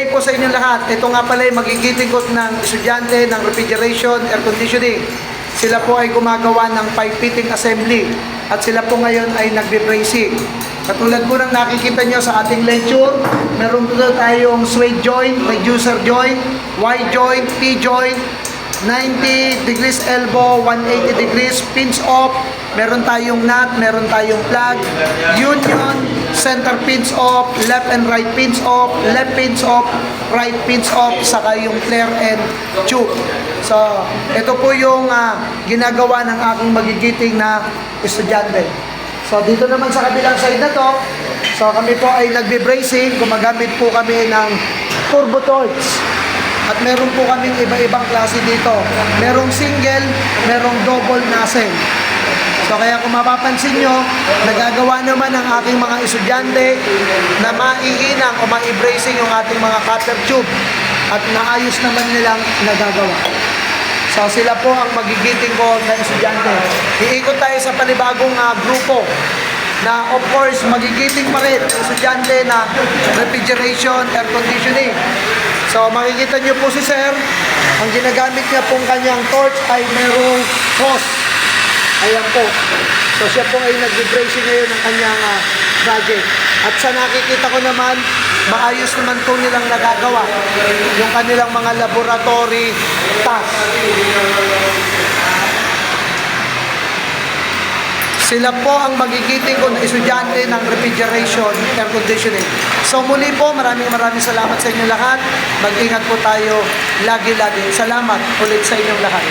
day po sa inyong lahat. Ito nga pala yung magigitingkot ng estudyante ng refrigeration, air conditioning. Sila po ay gumagawa ng pipe fitting assembly at sila po ngayon ay nagbe-bracing. Katulad po ng nakikita nyo sa ating lecture, meron po tayong suede joint, reducer joint, Y joint, T joint, 90 degrees elbow, 180 degrees, pins off, meron tayong nut, meron tayong plug, union, center pins off, left and right pins off, left pins off, right pins off, saka yung flare and tube. So, ito po yung ginagawa ng aking magigiting na estudyante. So, dito naman sa kabilang side na to, so kami po ay nagbe-bracing, gumagamit po kami ng turbo torch. At meron po kaming iba-ibang klase dito. Merong single, merong double nozzle. So kaya kung mapapansin nyo, nagagawa naman ng aking mga estudyante na maihinang o ma-bracing yung ating mga cutter tube. At naayos naman nilang nagagawa. So sila po ang magigiting ko na estudyante. Iikot tayo sa panibagong grupo na of course magigiting pa rin ang estudyante na refrigeration, air conditioning. So makikita nyo po si Sir, ang ginagamit niya pong kanyang torch ay merong hose. Ayan po. So siya po ay nag-bracing ngayon ng kanyang project. At sa nakikita ko naman, maayos naman po nilang nagagawa yung kanilang mga laboratory task. Sila po ang magigiting ko na estudyante ng refrigeration, air conditioning. So muli po, maraming salamat sa inyong lahat. Mag-ingat po tayo lagi-lagi. Salamat ulit sa inyong lahat.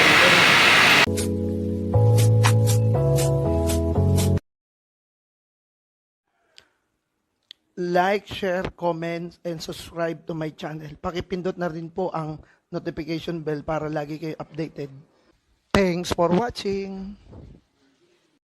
Like, share, comment, and subscribe to my channel. Pakipindot na rin po ang notification bell para lagi kayo updated. Thanks for watching.